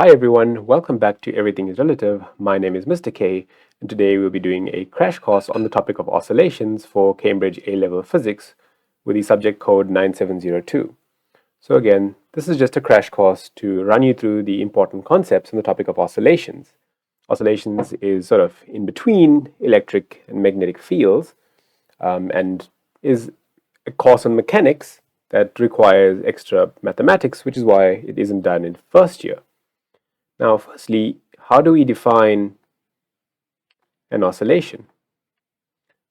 Hi everyone, welcome back to Everything is Relative. My name is Mr. K, and today we'll be doing a crash course on the topic of oscillations for Cambridge A-Level Physics with the subject code 9702. So again, this is just a crash course to run you through the important concepts on the topic of oscillations. Oscillations is sort of in between electric and magnetic fields and is a course on mechanics that requires extra mathematics, which is why it isn't done in first year. Now, firstly, how do we define an oscillation?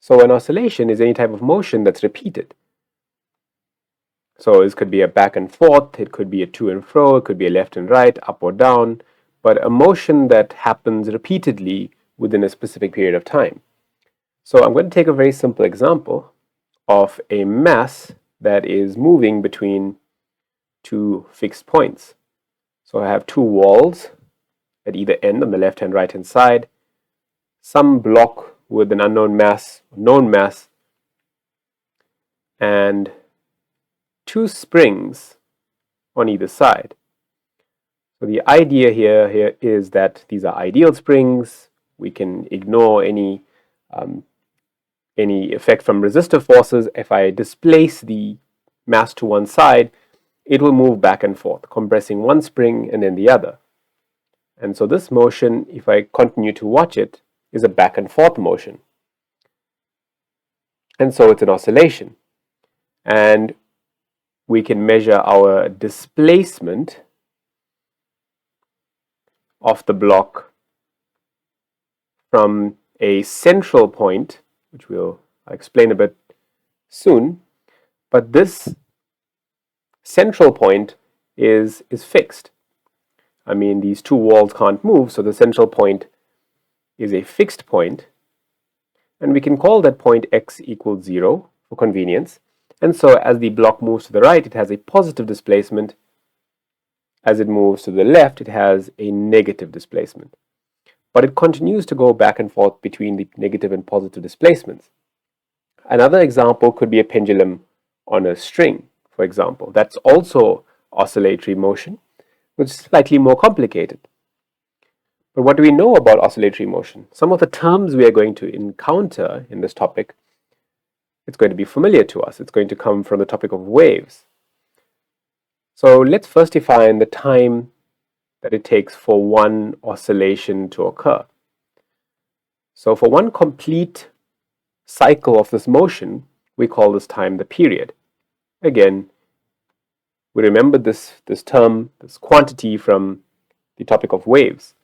So an oscillation is any type of motion that's repeated. So this could be a back and forth, it could be a to and fro, it could be a left and right, up or down, but a motion that happens repeatedly within a specific period of time. So I'm going to take a very simple example of a mass that is moving between two fixed points. So I have two walls at either end on the left and right hand side, some block with an unknown mass, known mass, and two springs on either side. So the idea here is that these are ideal springs. We can ignore any effect from resistive forces. If I displace the mass to one side, it will move back and forth, compressing one spring and then the other. And so this motion, if I continue to watch it, is a back and forth motion. And so it's an oscillation. And we can measure our displacement of the block from a central point, which I'll explain a bit soon. But this central point is fixed. I mean, these two walls can't move, so the central point is a fixed point. And we can call that point x equals 0 for convenience. And so as the block moves to the right, it has a positive displacement. As it moves to the left, it has a negative displacement. But it continues to go back and forth between the negative and positive displacements. Another example could be a pendulum on a string, for example. That's also oscillatory motion, which is slightly more complicated. But what do we know about oscillatory motion? Some of the terms we are going to encounter in this topic, it's going to be familiar to us. It's going to come from the topic of waves. So let's first define the time that it takes for one oscillation to occur. So for one complete cycle of this motion, we call this time the period. Again, we remember this term, this quantity from the topic of waves.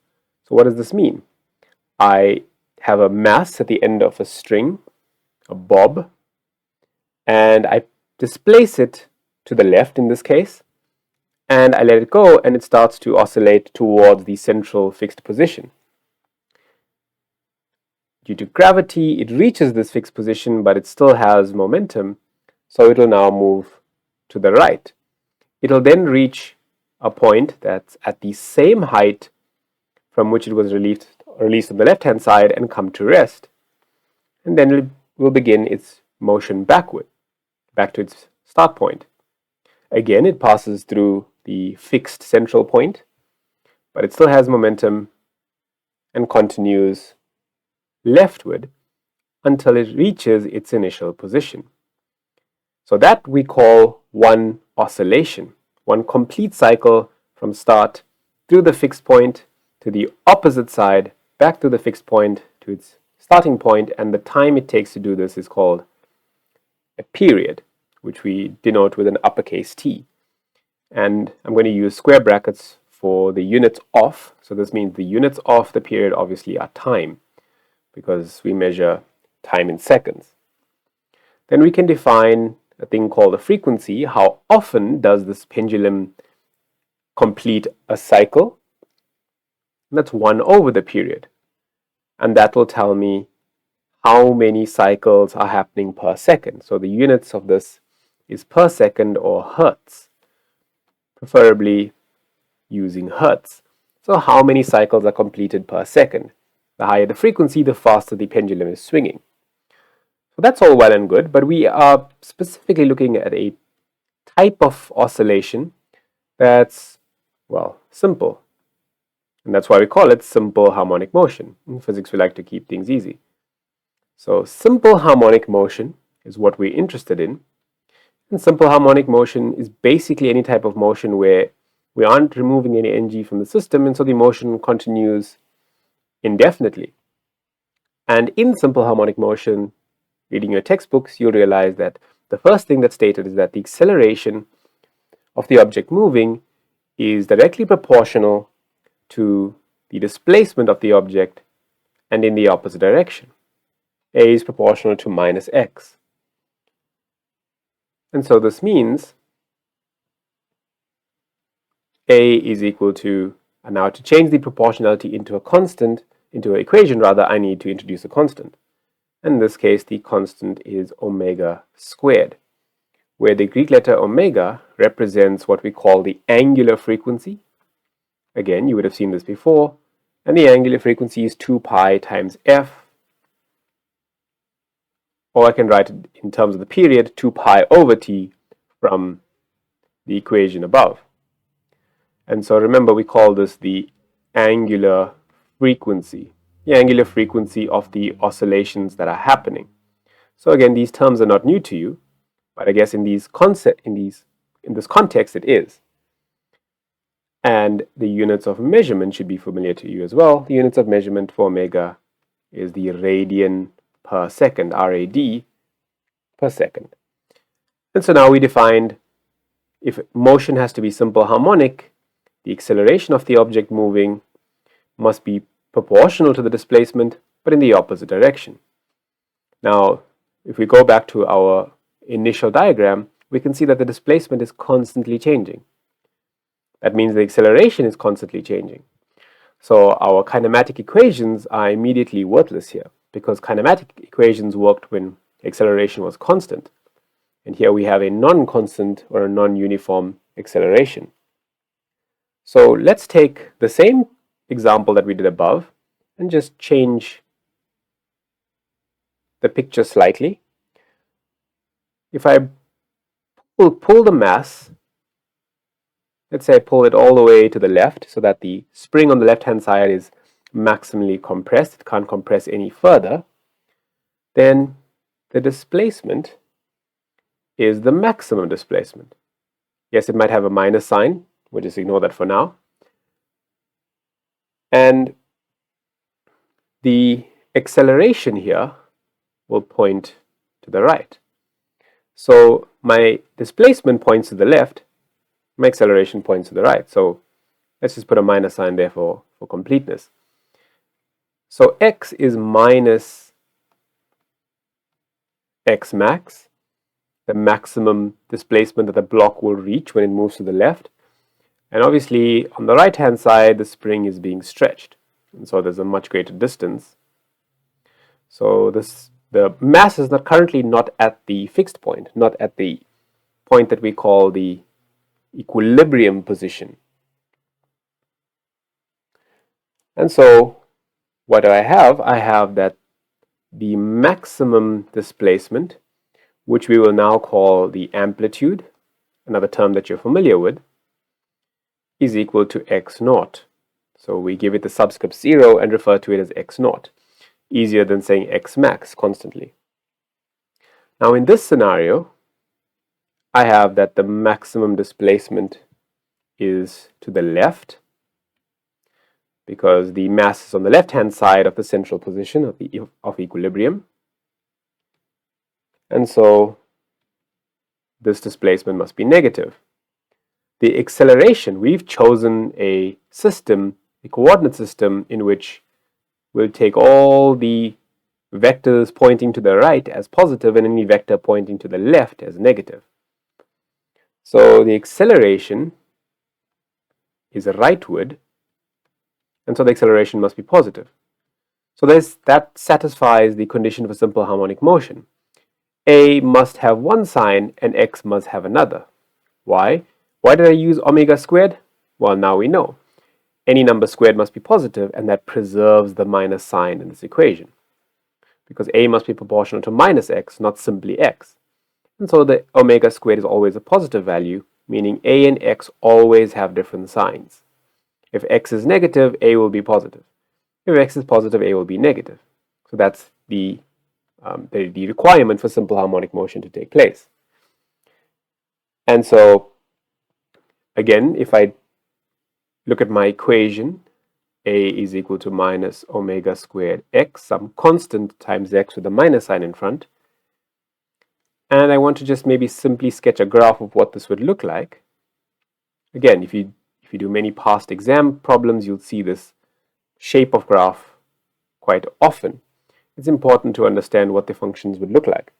So what does this mean? I have a mass at the end of a string, a bob, and I displace it to the left in this case, and I let it go, and it starts to oscillate towards the central fixed position. Due to gravity, it reaches this fixed position, but it still has momentum, so it will now move to the right. It will then reach a point that's at the same height from which it was released on the left-hand side and come to rest. And then it will begin its motion backward, back to its start point. Again, it passes through the fixed central point, but it still has momentum and continues leftward until it reaches its initial position. So that we call one oscillation, one complete cycle from start through the fixed point to the opposite side, back to the fixed point to its starting point, and the time it takes to do this is called a period, which we denote with an uppercase T. And I'm going to use square brackets for the units of, so this means the units of the period obviously are time, because we measure time in seconds. Then we can define a thing called a frequency. How often does this pendulum complete a cycle? That's 1 over the period. And that will tell me how many cycles are happening per second. So the units of this is per second or hertz, preferably using hertz. So how many cycles are completed per second? The higher the frequency, the faster the pendulum is swinging. So that's all well and good, but we are specifically looking at a type of oscillation that's, well, simple. And that's why we call it simple harmonic motion. In physics, we like to keep things easy. So simple harmonic motion is what we're interested in. And simple harmonic motion is basically any type of motion where we aren't removing any energy from the system, and so the motion continues indefinitely. And in simple harmonic motion, reading your textbooks, you'll realize that the first thing that's stated is that the acceleration of the object moving is directly proportional to the displacement of the object and in the opposite direction. A is proportional to minus x. And so this means A is equal to, and now to change the proportionality into a constant, into an equation rather, I need to introduce a constant. In this case, the constant is omega squared, where the Greek letter omega represents what we call the angular frequency. Again, you would have seen this before, and the angular frequency is 2 pi times f, or I can write it in terms of the period, 2 pi over t from the equation above. And so remember, we call this the angular frequency, the angular frequency of the oscillations that are happening. So again, these terms are not new to you, but I guess in this context it is. And the units of measurement should be familiar to you as well. The units of measurement for omega is the radian per second, RAD per second. And so now we defined if motion has to be simple harmonic, the acceleration of the object moving must be proportional to the displacement, but in the opposite direction. Now, if we go back to our initial diagram, we can see that the displacement is constantly changing. That means the acceleration is constantly changing. So our kinematic equations are immediately worthless here, because kinematic equations worked when acceleration was constant. And here we have a non-constant or a non-uniform acceleration. So let's take the same example that we did above and just change the picture slightly. If I pull the mass, let's say I pull it all the way to the left so that the spring on the left-hand side is maximally compressed, it can't compress any further, then the displacement is the maximum displacement. Yes, it might have a minus sign, we'll just ignore that for now. And the acceleration here will point to the right. So my displacement points to the left, my acceleration points to the right. So let's just put a minus sign there for completeness. So x is minus x max, the maximum displacement that the block will reach when it moves to the left. And obviously on the right hand side the spring is being stretched, and so there's a much greater distance. So the mass is currently not at the fixed point, not at the point that we call the equilibrium position. And so what do I have? I have that the maximum displacement, which we will now call the amplitude, another term that you're familiar with, is equal to x naught. So we give it the subscript 0 and refer to it as x naught. Easier than saying x max constantly. Now in this scenario, I have that the maximum displacement is to the left, because the mass is on the left-hand side of the central position of equilibrium. And so this displacement must be negative. The acceleration, we've chosen a system, a coordinate system, in which we'll take all the vectors pointing to the right as positive and any vector pointing to the left as negative. So the acceleration is rightward, and so the acceleration must be positive. So that satisfies the condition for simple harmonic motion. A must have one sign and x must have another. Why? Why did I use omega squared? Well, now we know. Any number squared must be positive, and that preserves the minus sign in this equation, because a must be proportional to minus x, not simply x. And so the omega squared is always a positive value, meaning a and x always have different signs. If x is negative, a will be positive. If x is positive, a will be negative. So that's the requirement for simple harmonic motion to take place. And so, again, if I look at my equation, a is equal to minus omega squared x, some constant times x with a minus sign in front. And I want to just maybe simply sketch a graph of what this would look like. Again, if you do many past exam problems, you'll see this shape of graph quite often. It's important to understand what the functions would look like.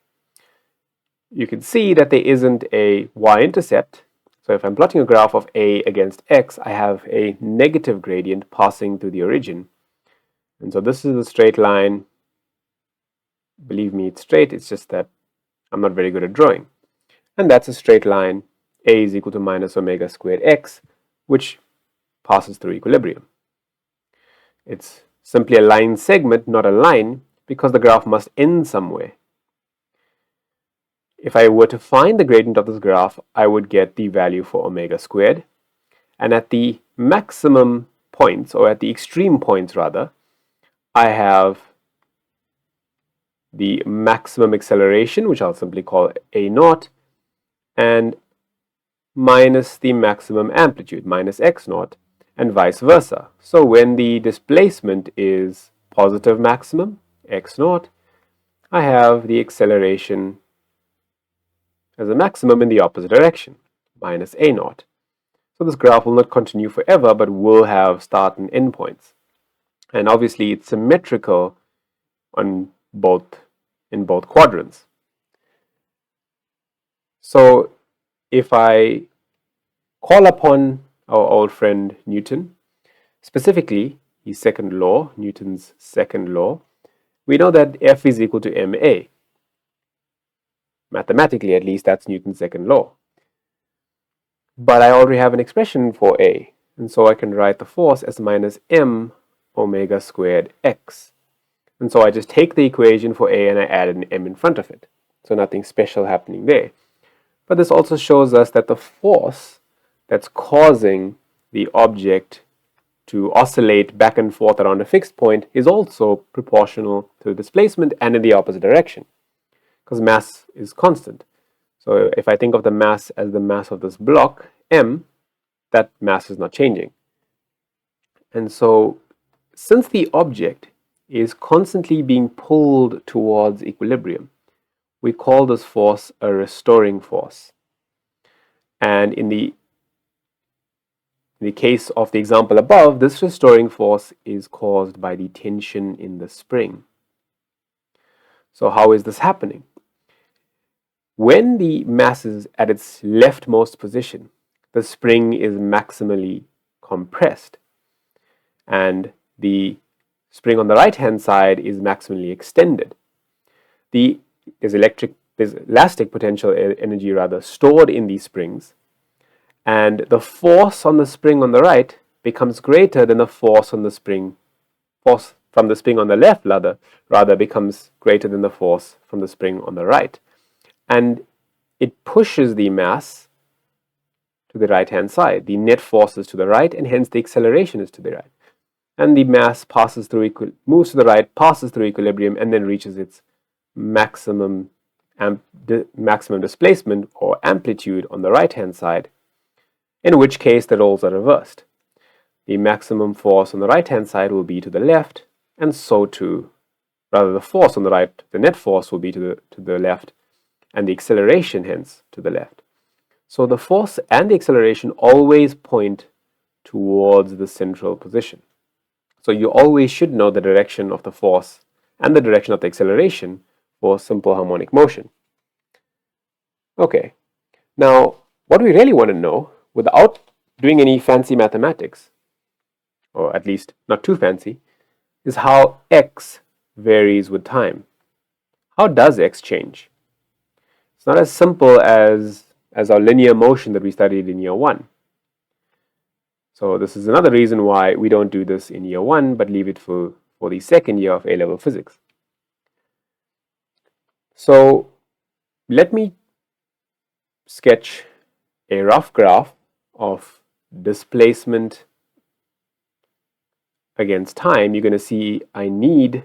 You can see that there isn't a y-intercept. So if I'm plotting a graph of a against x, I have a negative gradient passing through the origin. And so this is a straight line. Believe me, it's straight. It's just that I'm not very good at drawing. And that's a straight line. A is equal to minus omega squared x, which passes through equilibrium. It's simply a line segment, not a line, because the graph must end somewhere. If I were to find the gradient of this graph, I would get the value for omega squared. And at the maximum points, or at the extreme points rather, I have the maximum acceleration, which I'll simply call a naught, and minus the maximum amplitude, minus x naught, and vice versa. So when the displacement is positive maximum, x naught, I have the acceleration as a maximum in the opposite direction, minus a naught. So this graph will not continue forever, but will have start and end points. And obviously it's symmetrical in both quadrants. So if I call upon our old friend Newton, specifically his second law, Newton's second law, we know that F is equal to ma. Mathematically, at least, that's Newton's second law. But I already have an expression for A, and so I can write the force as minus m omega squared x. And so I just take the equation for A and I add an m in front of it. So nothing special happening there. But this also shows us that the force that's causing the object to oscillate back and forth around a fixed point is also proportional to the displacement and in the opposite direction, because mass is constant. So if I think of the mass as the mass of this block, m, that mass is not changing. And so since the object is constantly being pulled towards equilibrium, we call this force a restoring force. And in the case of the example above, this restoring force is caused by the tension in the spring. So how is this happening? When the mass is at its leftmost position, the spring is maximally compressed, and the spring on the right-hand side is maximally extended. There's elastic potential energy rather stored in these springs, and the force on the spring on the right becomes greater than the force from the spring on the left rather becomes greater than the force from the spring on the right. And it pushes the mass to the right-hand side. The net force is to the right, and hence the acceleration is to the right. And the mass moves to the right, passes through equilibrium, and then reaches its maximum displacement or amplitude on the right-hand side, in which case the roles are reversed. The maximum force on the right-hand side will be to the left, and so too, rather the force on the right, the net force will be to the left, and the acceleration hence to the left. So the force and the acceleration always point towards the central position. So you always should know the direction of the force and the direction of the acceleration for simple harmonic motion. Okay, now what we really want to know, without doing any fancy mathematics, or at least not too fancy, is how x varies with time. How does x change? It's not as simple as our linear motion that we studied in year 1. So this is another reason why we don't do this in year 1, but leave it for the second year of A-Level Physics. So let me sketch a rough graph of displacement against time, you're going to see I need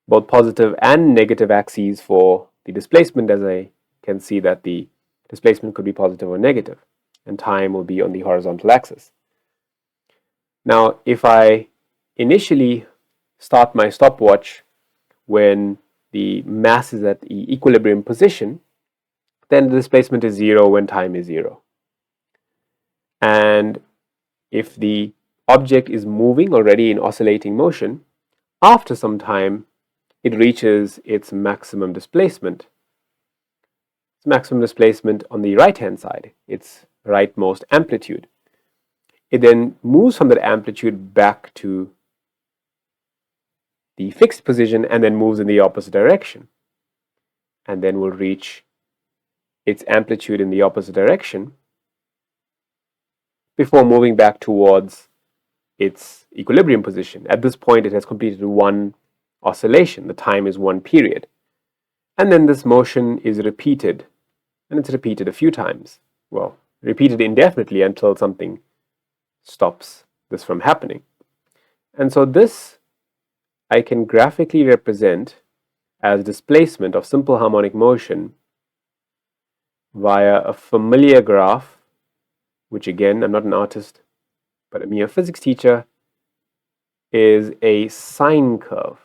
both positive and negative axes for the displacement, as I can see that the displacement could be positive or negative, and time will be on the horizontal axis. Now, if I initially start my stopwatch when the mass is at the equilibrium position, then the displacement is 0 when time is 0. And if the object is moving already in oscillating motion, after some time, it reaches its maximum displacement. Its maximum displacement on the right-hand side, its rightmost amplitude. It then moves from that amplitude back to the fixed position and then moves in the opposite direction. And then will reach its amplitude in the opposite direction before moving back towards its equilibrium position. At this point, it has completed one oscillation. The time is one period. And then this motion is repeated, and it's repeated a few times. Well, repeated indefinitely until something stops this from happening. And so this I can graphically represent as displacement of simple harmonic motion via a familiar graph, which again, I'm not an artist, but a mere physics teacher, is a sine curve.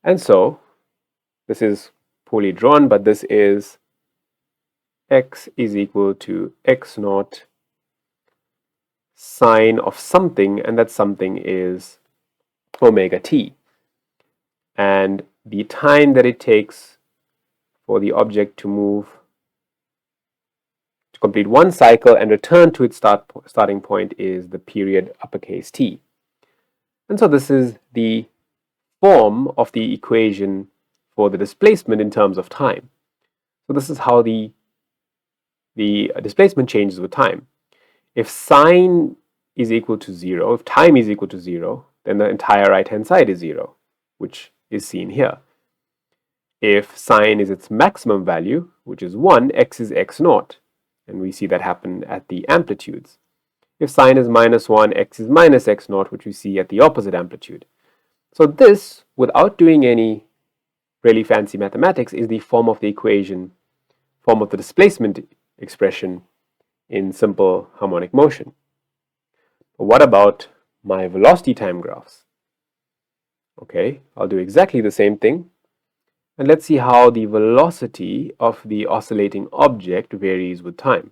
And so, this is poorly drawn, but this is x is equal to x naught sine of something, and that something is omega t. And the time that it takes for the object to move, to complete one cycle and return to its starting point, is the period uppercase t. And so this is the form of the equation for the displacement in terms of time. So this is how the displacement changes with time. If sine is equal to 0, if time is equal to 0, then the entire right-hand side is 0, which is seen here. If sine is its maximum value, which is 1, x is x naught, and we see that happen at the amplitudes. If sine is minus 1, x is minus x naught, which we see at the opposite amplitude. So this, without doing any really fancy mathematics, is the form of the equation, form of the displacement expression in simple harmonic motion. But what about my velocity time graphs? Okay, I'll do exactly the same thing. And let's see how the velocity of the oscillating object varies with time.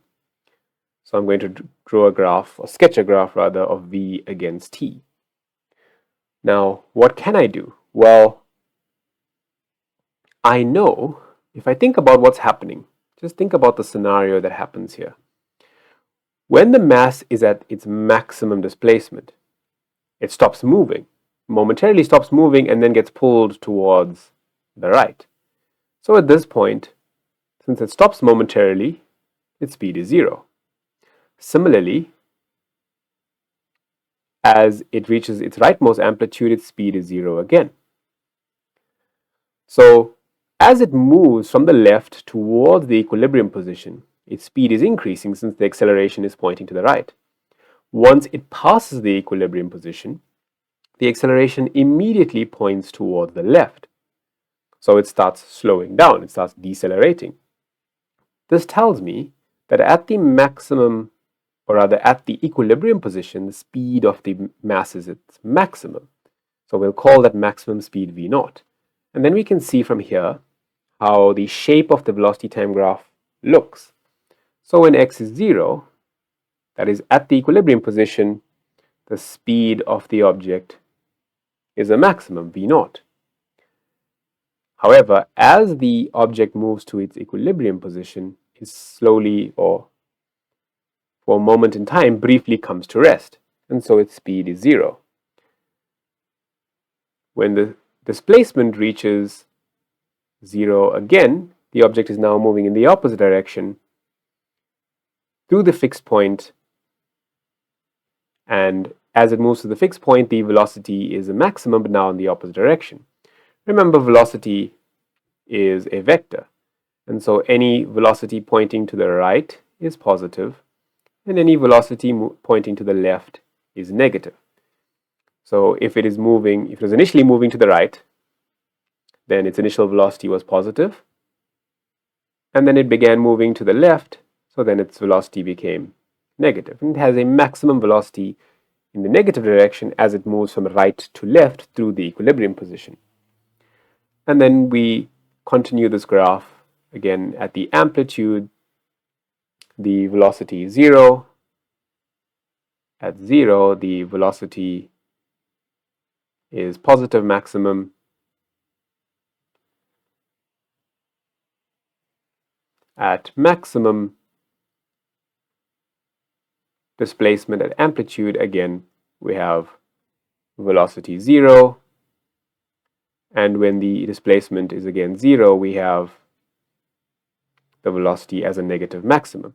So I'm going to draw a graph, or sketch a graph rather, of v against t. Now, what can I do? Well, I know, if I think about what's happening, just think about the scenario that happens here. When the mass is at its maximum displacement, it stops moving, momentarily stops moving, and then gets pulled towards the right. So at this point, since it stops momentarily, its speed is 0. Similarly, as it reaches its rightmost amplitude, its speed is 0 again. So as it moves from the left towards the equilibrium position, its speed is increasing since the acceleration is pointing to the right. Once it passes the equilibrium position, the acceleration immediately points toward the left. So it starts slowing down, it starts decelerating. This tells me that at the maximum, or rather at the equilibrium position, the speed of the mass is its maximum. So we'll call that maximum speed v naught. And then we can see from here how the shape of the velocity time graph looks. So when x is 0, that is at the equilibrium position, the speed of the object is a maximum, v naught. However, as the object moves to its equilibrium position, it slowly, or for a moment in time, briefly comes to rest, and so its speed is 0. When the displacement reaches 0 again, the object is now moving in the opposite direction through the fixed point, and as it moves to the fixed point, the velocity is a maximum, but now in the opposite direction. Remember, velocity is a vector, and so any velocity pointing to the right is positive, and any velocity pointing to the left is negative. So if it was initially moving to the right, then its initial velocity was positive, and then it began moving to the left, so then its velocity became negative. And it has a maximum velocity in the negative direction as it moves from right to left through the equilibrium position. And then we continue this graph again at the amplitude. The velocity is 0. At 0, the velocity is positive maximum. At maximum displacement at amplitude, again, we have velocity 0. And when the displacement is again 0, we have the velocity as a negative maximum.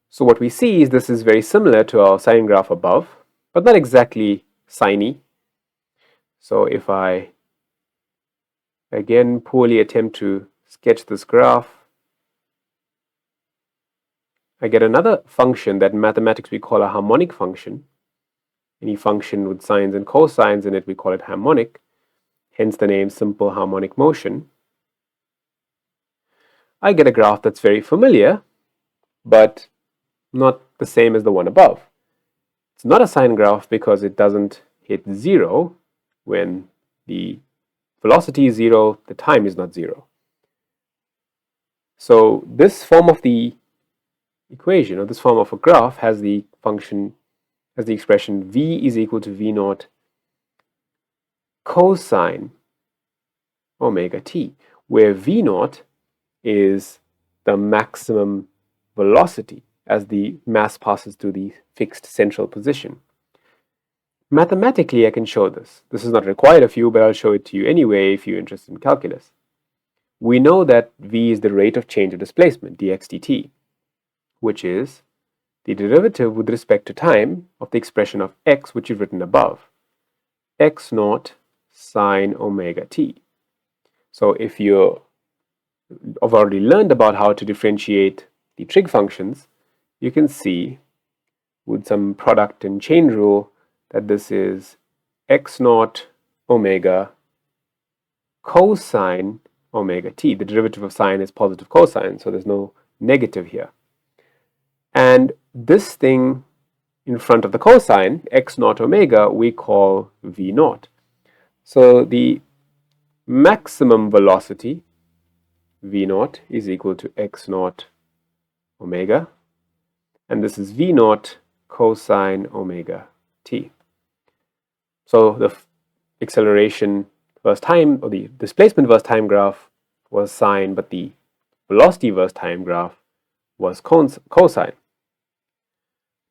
So what we see is this is very similar to our sine graph above, but not exactly sine-y. So if I again poorly attempt to sketch this graph, I get another function that in mathematics we call a harmonic function. Any function with sines and cosines in it, we call it harmonic, hence the name simple harmonic motion. I get a graph that's very familiar, but not the same as the one above. It's not a sine graph because it doesn't hit 0 when the velocity is 0, the time is not 0. So this form of the equation, or this form of a graph, has the expression v is equal to v naught cosine omega t, where v naught is the maximum velocity as the mass passes through the fixed central position. Mathematically, I can show this. This is not required of you, but I'll show it to you anyway if you're interested in calculus. We know that v is the rate of change of displacement, dx dt, which is the derivative with respect to time of the expression of x, which you've written above, x naught sine omega t. So if you've already learned about how to differentiate the trig functions, you can see with some product and chain rule that this is x naught omega cosine omega t. The derivative of sine is positive cosine, so there's no negative here. And this thing in front of the cosine, x naught omega, we call v naught. So the maximum velocity, v naught, is equal to x naught omega, and this is v naught cosine omega t. So the acceleration versus time, or the displacement versus time graph was sine, but the velocity versus time graph was cosine.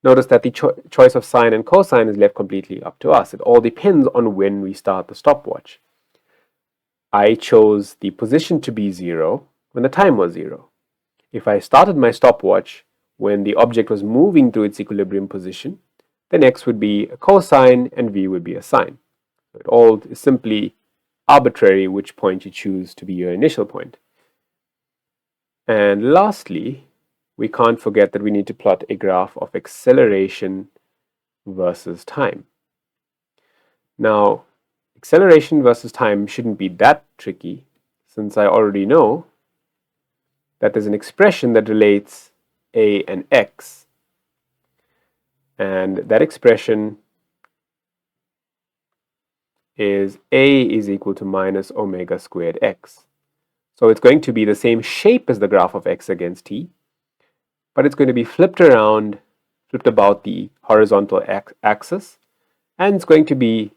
Notice that the choice of sine and cosine is left completely up to us. It all depends on when we start the stopwatch. I chose the position to be 0 when the time was 0. If I started my stopwatch when the object was moving through its equilibrium position, then x would be a cosine and v would be a sine. So it all is simply arbitrary which point you choose to be your initial point. And lastly, we can't forget that we need to plot a graph of acceleration versus time. Now, acceleration versus time shouldn't be that tricky, since I already know that there's an expression that relates a and x, and that expression is a is equal to minus omega squared x. So it's going to be the same shape as the graph of x against t, but it's going to be flipped about the horizontal axis, and it's going to be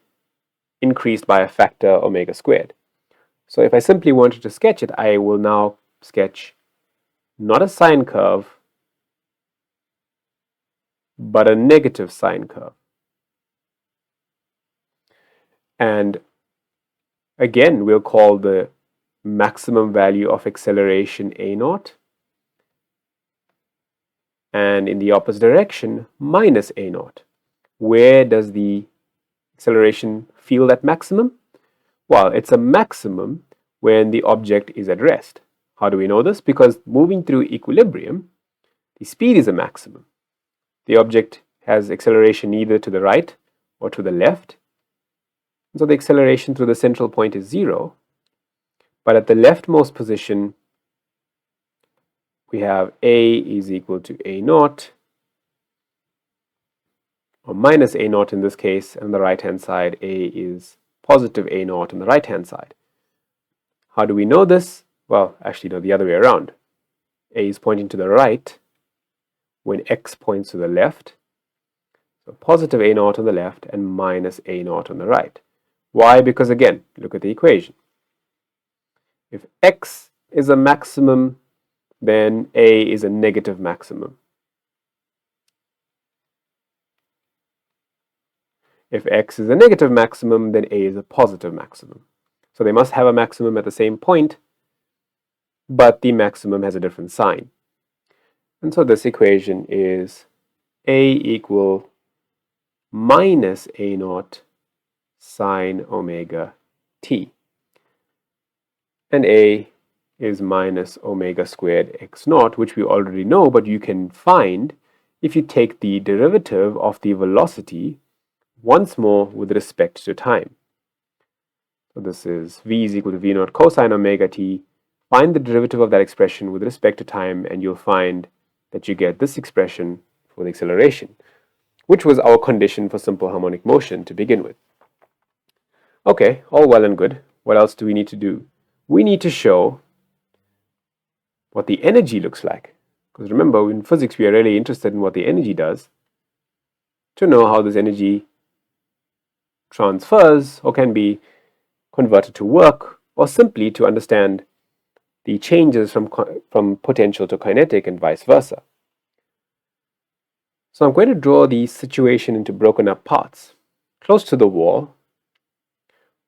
increased by a factor omega squared. So if I simply wanted to sketch it, I will now sketch not a sine curve, but a negative sine curve. And again, we'll call the maximum value of acceleration a naught, and in the opposite direction, minus a naught. Where does the acceleration feel at maximum? Well, it's a maximum when the object is at rest. How do we know this? Because moving through equilibrium, the speed is a maximum. the object has acceleration either to the right or to the left. And so the acceleration through the central point is 0. But at the leftmost position, we have a is equal to a naught, or minus a naught in this case, and on the right-hand side, a is positive a naught on the right-hand side. How do we know this? Well, actually, no, the other way around. A is pointing to the right when x points to the left. So positive a naught on the left and minus a naught on the right. Why? Because again, look at the equation. If x is a maximum, then a is a negative maximum. If x is a negative maximum, then a is a positive maximum. So they must have a maximum at the same point, but the maximum has a different sign. And so this equation is a equal minus a naught sine omega t. And a is minus omega squared x naught, which we already know, but you can find if you take the derivative of the velocity once more with respect to time. So this is v is equal to v naught cosine omega t. Find the derivative of that expression with respect to time, and you'll find that you get this expression for the acceleration, which was our condition for simple harmonic motion to begin with. Okay, all well and good. What else do we need to do? We need to show what the energy looks like. Because remember, in physics, we are really interested in what the energy does to know how this energy transfers or can be converted to work, or simply to understand the changes from potential to kinetic and vice versa. So I'm going to draw the situation into broken up parts. Close to the wall,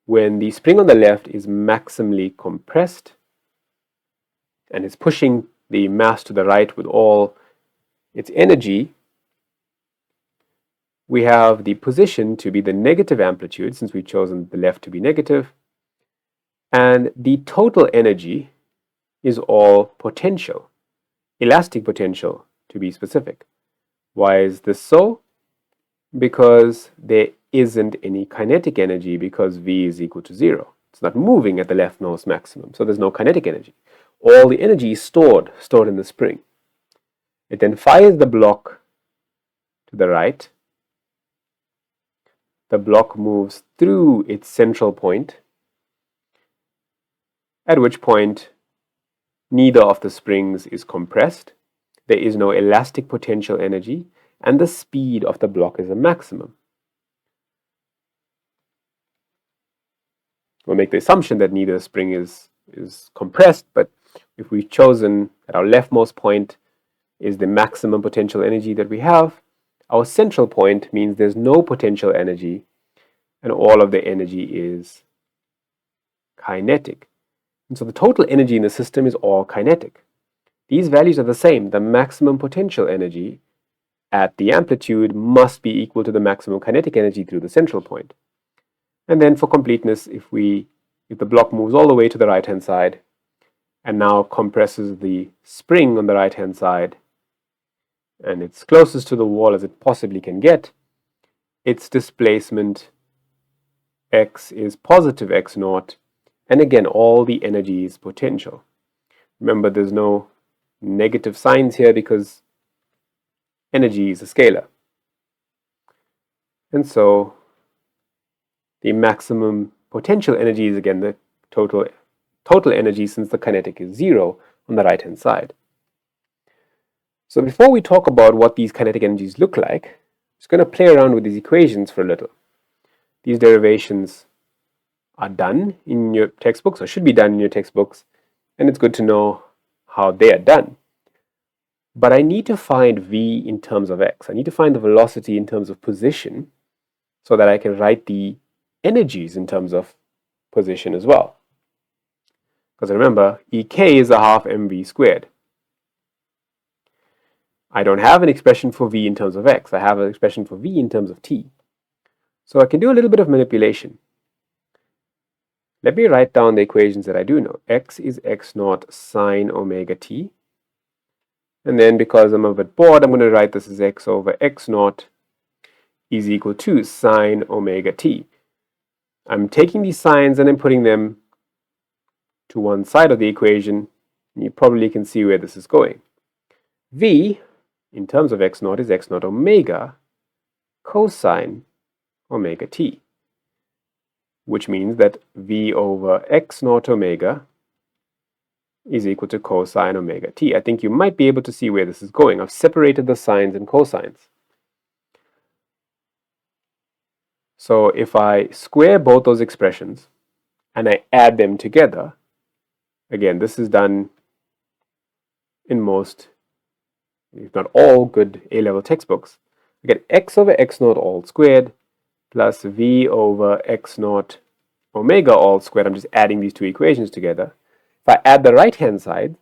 when the spring on the left is maximally compressed and is pushing the mass to the right with all its energy, we have the position to be the negative amplitude, since we've chosen the left to be negative, and the total energy is all potential, elastic potential to be specific. Why is this so? Because there isn't any kinetic energy, because v is equal to 0. It's not moving at the leftmost maximum, so there's no kinetic energy. All the energy is stored in the spring. It then fires the block to the right. The block moves through its central point, at which point neither of the springs is compressed. There is no elastic potential energy, and the speed of the block is a maximum. We'll make the assumption that neither spring is compressed, but if we've chosen that our leftmost point is the maximum potential energy that we have, our central point means there's no potential energy, and all of the energy is kinetic. And so the total energy in the system is all kinetic. These values are the same. The maximum potential energy at the amplitude must be equal to the maximum kinetic energy through the central point. And then for completeness, if the block moves all the way to the right-hand side and now compresses the spring on the right-hand side, and it's closest to the wall as it possibly can get, its displacement x is positive x naught, and again, all the energy is potential. Remember, there's no negative signs here because energy is a scalar. And so the maximum potential energy is again the total energy, since the kinetic is 0 on the right-hand side. So before we talk about what these kinetic energies look like, I'm just going to play around with these equations for a little. These derivations are done in your textbooks, or should be done in your textbooks, and it's good to know how they are done. But I need to find v in terms of x. I need to find the velocity in terms of position so that I can write the energies in terms of position as well. Because remember, Ek is a half mv squared. I don't have an expression for v in terms of x. I have an expression for v in terms of t. So I can do a little bit of manipulation. Let me write down the equations that I do know. X is x naught sine omega t. And then because I'm a bit bored, I'm going to write this as x over x naught is equal to sine omega t. I'm taking these signs and I'm putting them to one side of the equation. And you probably can see where this is going. V, in terms of x naught, is x naught omega cosine omega t, which means that V over x naught omega is equal to cosine omega t. I think you might be able to see where this is going. I've separated the sines and cosines. So if I square both those expressions and I add them together, again, this is done in most, if not all, good A-level textbooks. I get x over x naught all squared plus V over x naught omega all squared. I'm just adding these two equations together. If I add the right-hand side,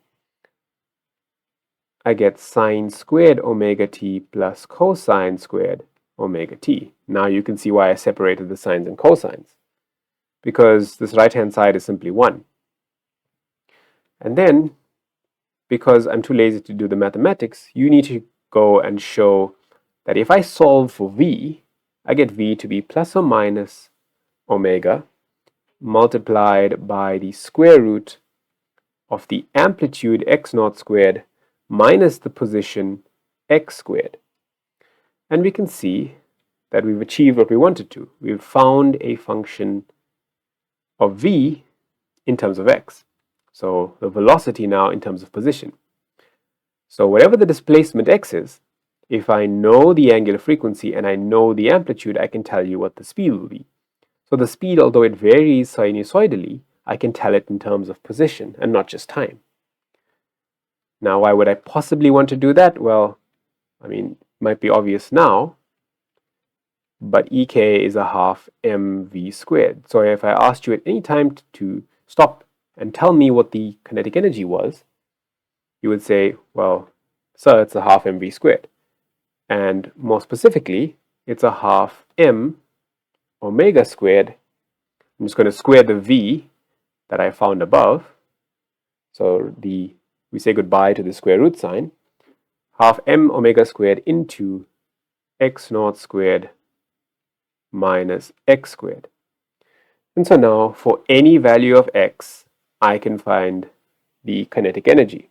I get sine squared omega t plus cosine squared omega t. Now you can see why I separated the sines and cosines, because this right-hand side is simply 1. And then, because I'm too lazy to do the mathematics, you need to go and show that if I solve for v, I get v to be plus or minus omega multiplied by the square root of the amplitude x naught squared minus the position x squared. And we can see that we've achieved what we wanted to. We've found a function of v in terms of x. So the velocity now in terms of position. So whatever the displacement x is, if I know the angular frequency and I know the amplitude, I can tell you what the speed will be. So the speed, although it varies sinusoidally, I can tell it in terms of position and not just time. Now, why would I possibly want to do that? Well, I mean, it might be obvious now, but Ek is a half mv squared. So if I asked you at any time to stop and tell me what the kinetic energy was, you would say, well, sir, it's a half mv squared. And more specifically, it's a half m omega squared. I'm just going to square the v that I found above. So we say goodbye to the square root sign. Half m omega squared into x naught squared minus x squared. And so now for any value of x, I can find the kinetic energy.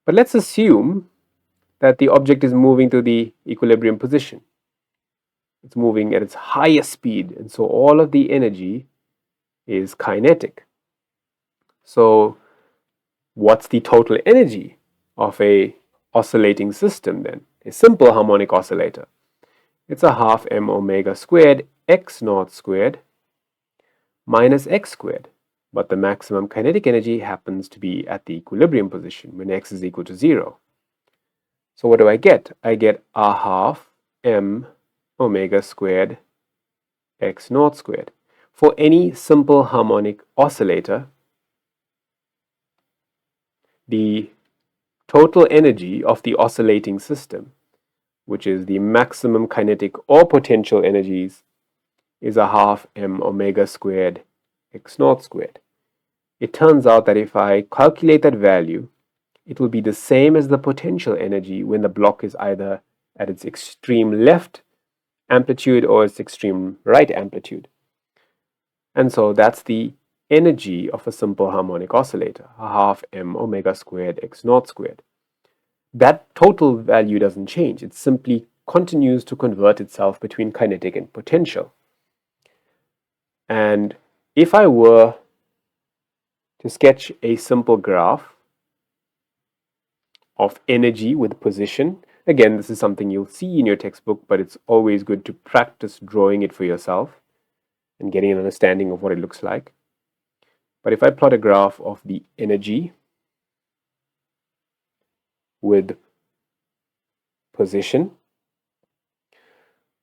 But let's assume that the object is moving to the equilibrium position. It's moving at its highest speed, and so all of the energy is kinetic. So what's the total energy of a oscillating system then? A simple harmonic oscillator. It's a half m omega squared x naught squared minus x squared. But the maximum kinetic energy happens to be at the equilibrium position when x is equal to 0. So what do I get? I get a half m omega squared x naught squared. For any simple harmonic oscillator, the total energy of the oscillating system, which is the maximum kinetic or potential energies, is a half m omega squared x naught squared. It turns out that if I calculate that value, it will be the same as the potential energy when the block is either at its extreme left amplitude or its extreme right amplitude. And so that's the energy of a simple harmonic oscillator, a half m omega squared x naught squared. That total value doesn't change. It simply continues to convert itself between kinetic and potential. And if I were to sketch a simple graph of energy with position, again, this is something you'll see in your textbook, but it's always good to practice drawing it for yourself and getting an understanding of what it looks like. But if I plot a graph of the energy with position,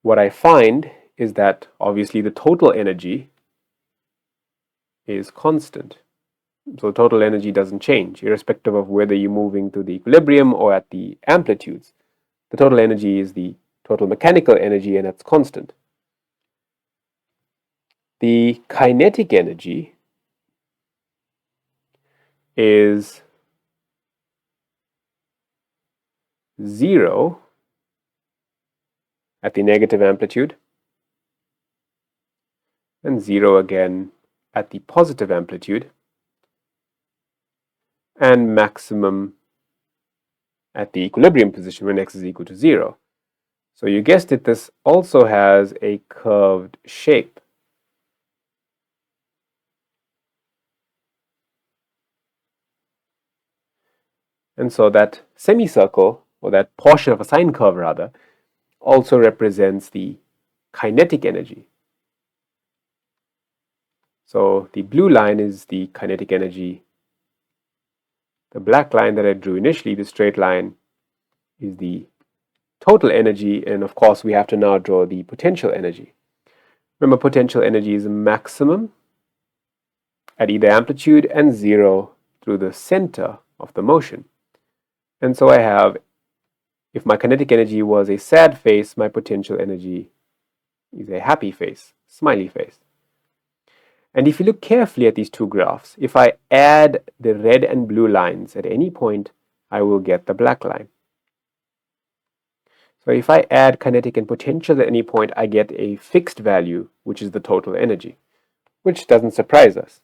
what I find is that obviously the total energy is constant. So total energy doesn't change, irrespective of whether you're moving to the equilibrium or at the amplitudes. The total energy is the total mechanical energy, and that's constant. The kinetic energy is 0 at the negative amplitude, and 0 again at the positive amplitude, and maximum at the equilibrium position when x is equal to 0. So you guessed it, this also has a curved shape. And so that semicircle, or that portion of a sine curve rather, also represents the kinetic energy. So the blue line is the kinetic energy. The black line that I drew initially, the straight line, is the total energy, and of course we have to now draw the potential energy. Remember, potential energy is a maximum at either amplitude and 0 through the center of the motion. And so I have, if my kinetic energy was a sad face, my potential energy is a happy face, smiley face. And if you look carefully at these two graphs, if I add the red and blue lines at any point, I will get the black line. So if I add kinetic and potential at any point, I get a fixed value, which is the total energy, which doesn't surprise us.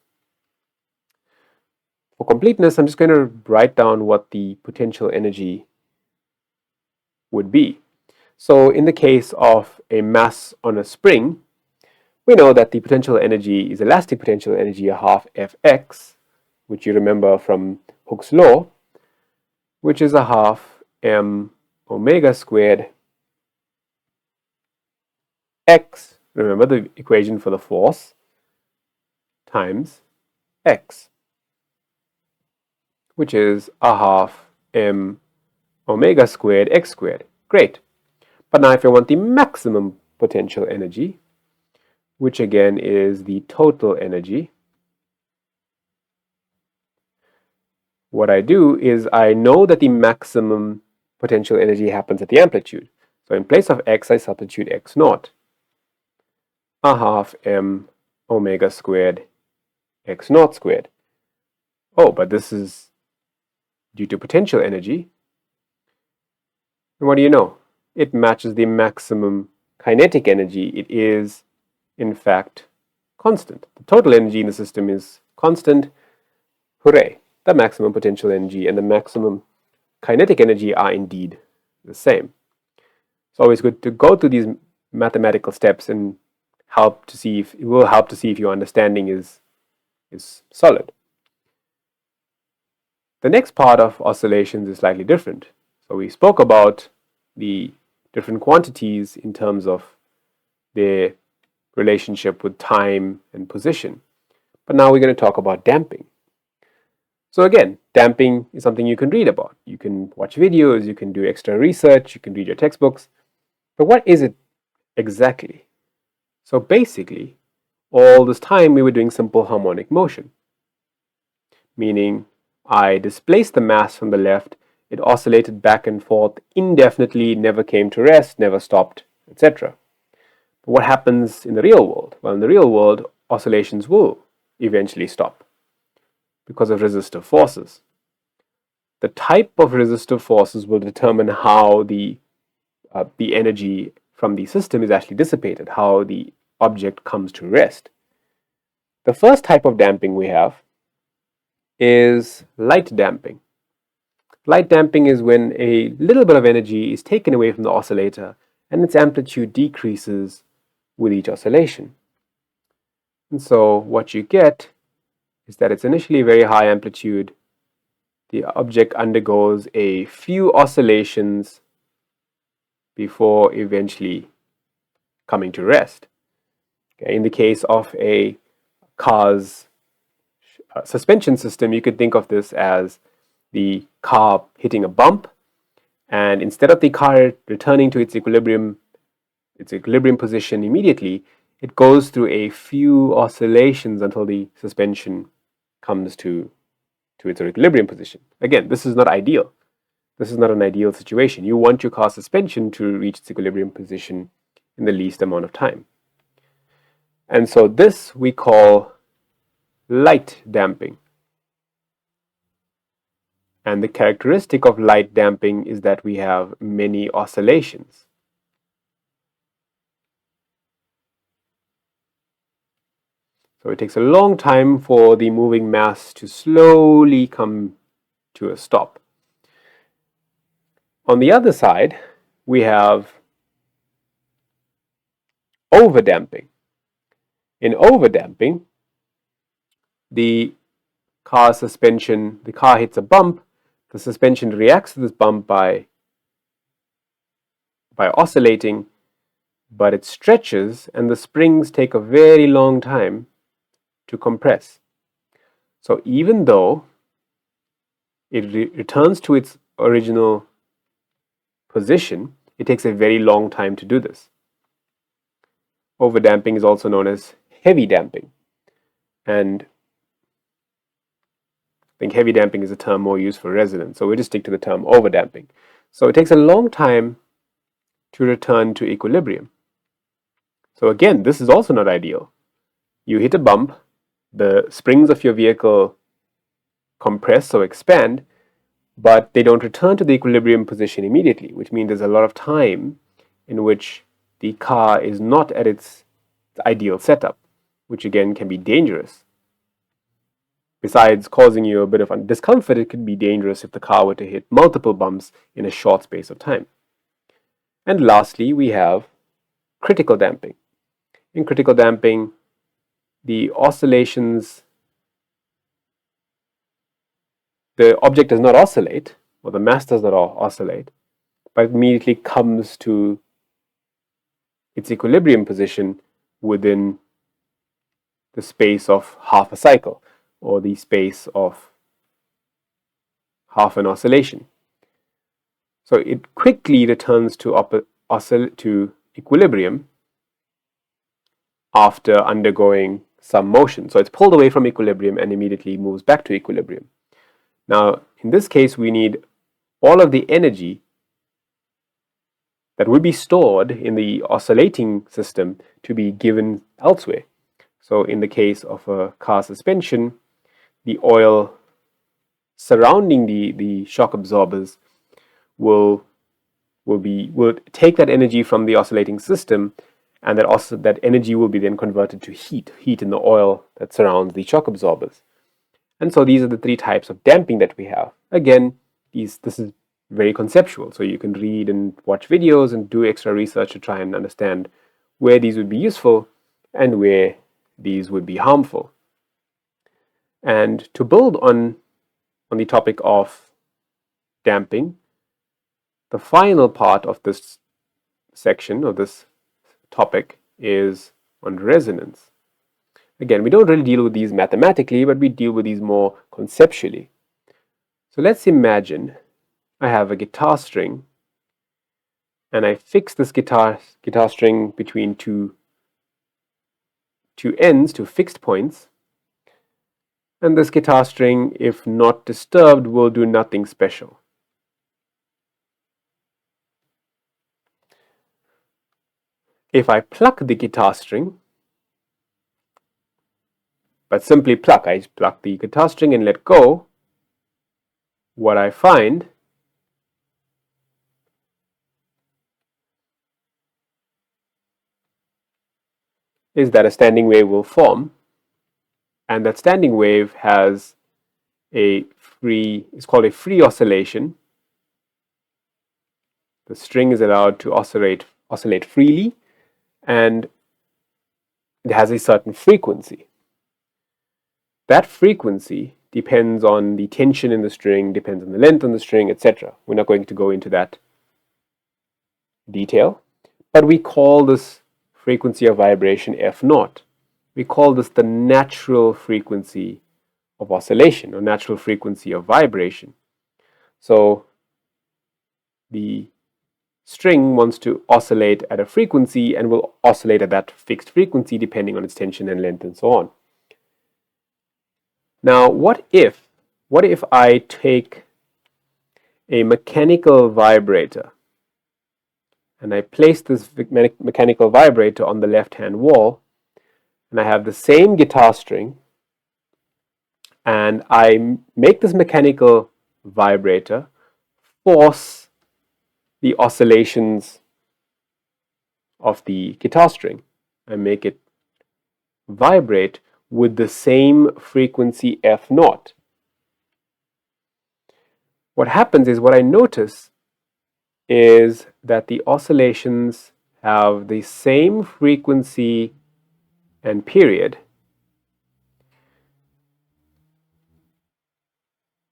For completeness, I'm just going to write down what the potential energy would be. So in the case of a mass on a spring, we know that the potential energy is elastic potential energy, a half Fx, which you remember from Hooke's law, which is a half m omega squared x, remember the equation for the force, times x, which is a half m omega squared x squared. Great. But now if I want the maximum potential energy, which again is the total energy, what I do is I know that the maximum potential energy happens at the amplitude. So in place of x, I substitute x naught, a half m omega squared x naught squared. Oh, but this is due to potential energy. And what do you know? It matches the maximum kinetic energy. It is, in fact, constant. The total energy in the system is constant. Hooray! The maximum potential energy and the maximum kinetic energy are indeed the same. It's always good to go through these mathematical steps and it will help to see if your understanding is solid. The next part of oscillations is slightly different. So we spoke about the different quantities in terms of their relationship with time and position. But now we're going to talk about damping. So again, damping is something you can read about. You can watch videos, you can do extra research, you can read your textbooks. But what is it exactly? So basically, all this time we were doing simple harmonic motion, meaning I displaced the mass from the left, it oscillated back and forth indefinitely, never came to rest, never stopped, etc. But what happens in the real world? Well, in the real world, oscillations will eventually stop because of resistive forces. The type of resistive forces will determine how the energy from the system is actually dissipated, how the object comes to rest. The first type of damping we have is light damping. Light damping is when a little bit of energy is taken away from the oscillator and its amplitude decreases with each oscillation. And so what you get is that it's initially very high amplitude. The object undergoes a few oscillations before eventually coming to rest. Okay, in the case of a car's suspension system, you could think of this as the car hitting a bump, and instead of the car returning to its equilibrium position immediately, it goes through a few oscillations until the suspension comes to its equilibrium position. Again, this is not ideal. This is not an ideal situation. You want your car suspension to reach its equilibrium position in the least amount of time. And so this we call light damping. And the characteristic of light damping is that we have many oscillations. So it takes a long time for the moving mass to slowly come to a stop. On the other side, we have overdamping. In overdamping, the car hits a bump, the suspension reacts to this bump by oscillating, but it stretches and the springs take a very long time to compress. So even though it returns to its original position, it takes a very long time to do this. Overdamping is also known as heavy damping. And I think heavy damping is a term more used for resonance, so we'll just stick to the term overdamping. So it takes a long time to return to equilibrium. So again, this is also not ideal. You hit a bump, the springs of your vehicle compress or expand, but they don't return to the equilibrium position immediately, which means there's a lot of time in which the car is not at its ideal setup, which again can be dangerous. Besides causing you a bit of discomfort, it could be dangerous if the car were to hit multiple bumps in a short space of time. And lastly, we have critical damping. In critical damping, the oscillations, the object does not oscillate, or the mass does not oscillate, but immediately comes to its equilibrium position within the space of half a cycle, or the space of half an oscillation. So it quickly returns to equilibrium after undergoing some motion. So it's pulled away from equilibrium and immediately moves back to equilibrium. Now, in this case, we need all of the energy that would be stored in the oscillating system to be given elsewhere. So in the case of a car suspension, the oil surrounding the shock absorbers will take that energy from the oscillating system, and that energy will be then converted to heat in the oil that surrounds the shock absorbers. And so these are the three types of damping that we have. Again, this is very conceptual, so you can read and watch videos and do extra research to try and understand where these would be useful and where these would be harmful. And to build on the topic of damping, the final part of this section, of this topic, is on resonance. Again, we don't really deal with these mathematically, but we deal with these more conceptually. So let's imagine I have a guitar string, and I fix this guitar string between two ends, two fixed points, and this guitar string, if not disturbed, will do nothing special. If I pluck the guitar string, but simply pluck, I pluck the guitar string and let go, what I find is that a standing wave will form, and that standing wave has it's called a free oscillation. The string is allowed to oscillate freely, and it has a certain frequency. That frequency depends on the tension in the string, depends on the length on the string, etc. We're not going to go into that detail, but we call this frequency of vibration F0. We call this the natural frequency of oscillation, or natural frequency of vibration. So the string wants to oscillate at a frequency and will oscillate at that fixed frequency depending on its tension and length and so on. Now, what if I take a mechanical vibrator and I place this mechanical vibrator on the left-hand wall, and I have the same guitar string, and I make this mechanical vibrator force the oscillations of the guitar string and make it vibrate with the same frequency F naught. What happens is, what I notice is that the oscillations have the same frequency and period,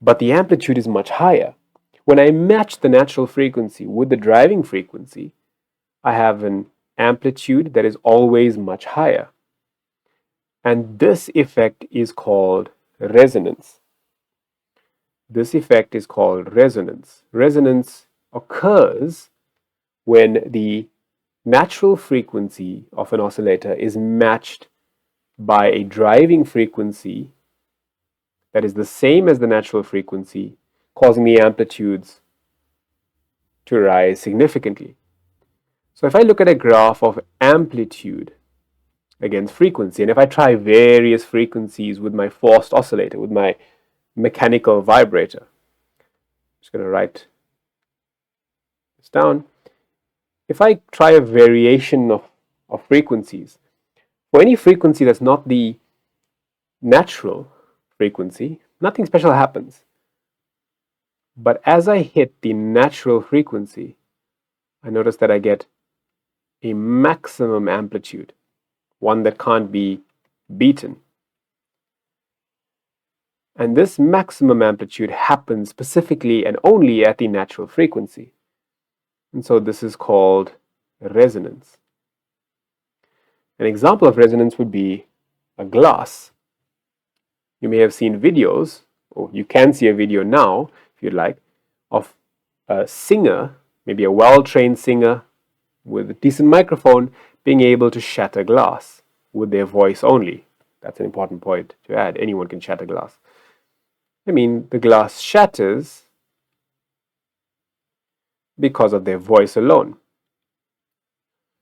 but the amplitude is much higher. When I match the natural frequency with the driving frequency, I have an amplitude that is always much higher. And this effect is called resonance. This effect is called resonance. Resonance occurs when the natural frequency of an oscillator is matched by a driving frequency that is the same as the natural frequency, causing the amplitudes to rise significantly. So if I look at a graph of amplitude against frequency, and if I try various frequencies with my forced oscillator, with my mechanical vibrator, I'm just going to write this down. If I try a variation of frequencies, for any frequency that's not the natural frequency, nothing special happens. But as I hit the natural frequency, I notice that I get a maximum amplitude, one that can't be beaten. And this maximum amplitude happens specifically and only at the natural frequency. And so this is called resonance. An example of resonance would be a glass. You may have seen videos, or you can see a video now, if you'd like, of a singer, maybe a well-trained singer with a decent microphone, being able to shatter glass with their voice only. That's an important point to add. Anyone can shatter glass. I mean, the glass shatters because of their voice alone.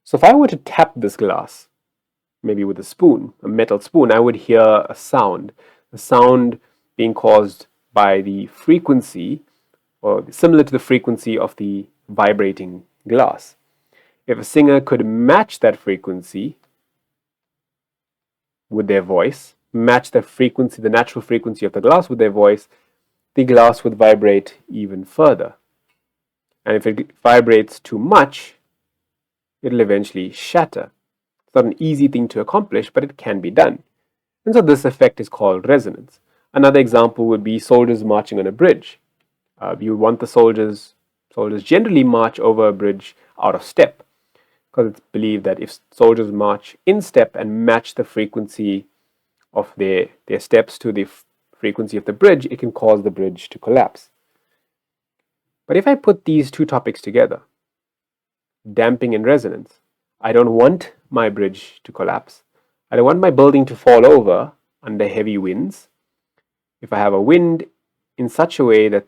So if I were to tap this glass, maybe with a spoon, a metal spoon, I would hear a sound being caused by the frequency, or similar to the frequency of the vibrating glass. If a singer could match that frequency with their voice, match the frequency, the natural frequency of the glass with their voice, the glass would vibrate even further. And if it vibrates too much, it'll eventually shatter. It's not an easy thing to accomplish, but it can be done. And so this effect is called resonance. Another example would be soldiers marching on a bridge. You want the soldiers generally march over a bridge out of step, because it's believed that if soldiers march in step and match the frequency of their steps to the frequency of the bridge, it can cause the bridge to collapse. But if I put these two topics together, damping and resonance, I don't want my bridge to collapse. I don't want my building to fall over under heavy winds. If I have a wind in such a way that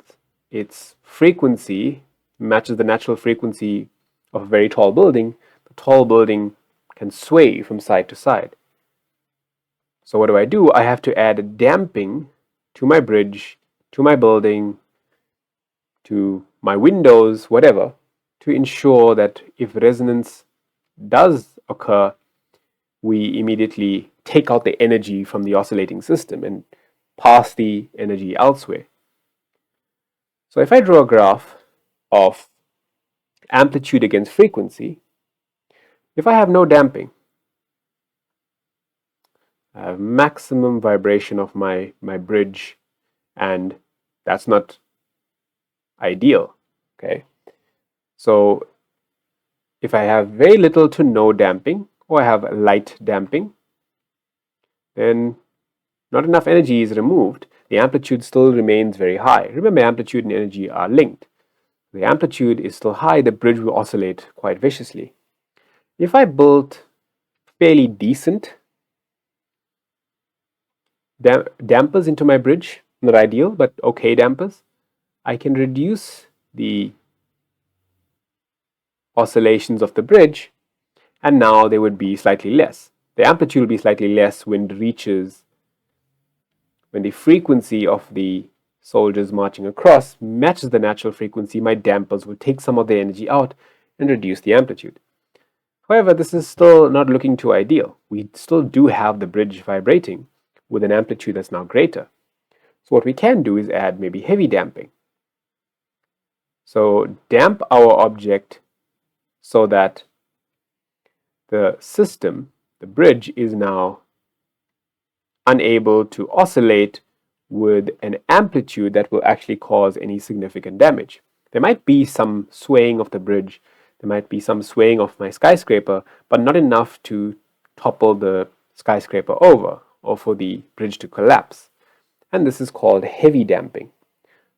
its frequency matches the natural frequency of a very tall building, the tall building can sway from side to side. So what do? I have to add damping to my bridge, to my building, to my windows, whatever, to ensure that if resonance does occur, we immediately take out the energy from the oscillating system and pass the energy elsewhere. So if I draw a graph of amplitude against frequency, if I have no damping, I have maximum vibration of my bridge, and that's not ideal. Okay, so if I have very little to no damping, or I have light damping, then not enough energy is removed. The amplitude still remains very high. Remember, amplitude and energy are linked. The amplitude is still high, the bridge will oscillate quite viciously. If I built fairly decent dampers into my bridge, not ideal, but okay dampers, I can reduce the oscillations of the bridge, and now they would be slightly less. The amplitude will be slightly less when the frequency of the soldiers marching across matches the natural frequency, my dampers will take some of the energy out and reduce the amplitude. However, this is still not looking too ideal. We still do have the bridge vibrating with an amplitude that's now greater. So what we can do is add maybe heavy damping. So damp our object so that the system, the bridge, is now unable to oscillate with an amplitude that will actually cause any significant damage. There might be some swaying of the bridge, there might be some swaying of my skyscraper, but not enough to topple the skyscraper over or for the bridge to collapse. And this is called heavy damping.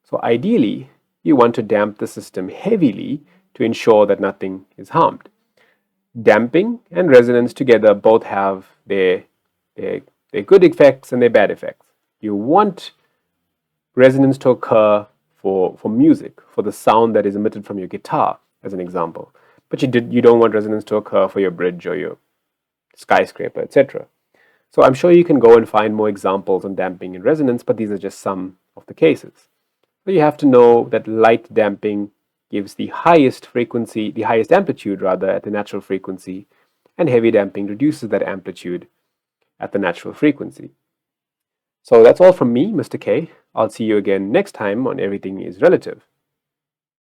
So ideally, you want to damp the system heavily to ensure that nothing is harmed. Damping and resonance together both have their good effects and their bad effects. You want resonance to occur for music, for the sound that is emitted from your guitar, as an example. But you don't want resonance to occur for your bridge or your skyscraper, etc. So I'm sure you can go and find more examples on damping and resonance, but these are just some of the cases. So you have to know that light damping gives the highest frequency, the highest amplitude rather, at the natural frequency, and heavy damping reduces that amplitude at the natural frequency. So that's all from me, Mr. K. I'll see you again next time on Everything is Relative.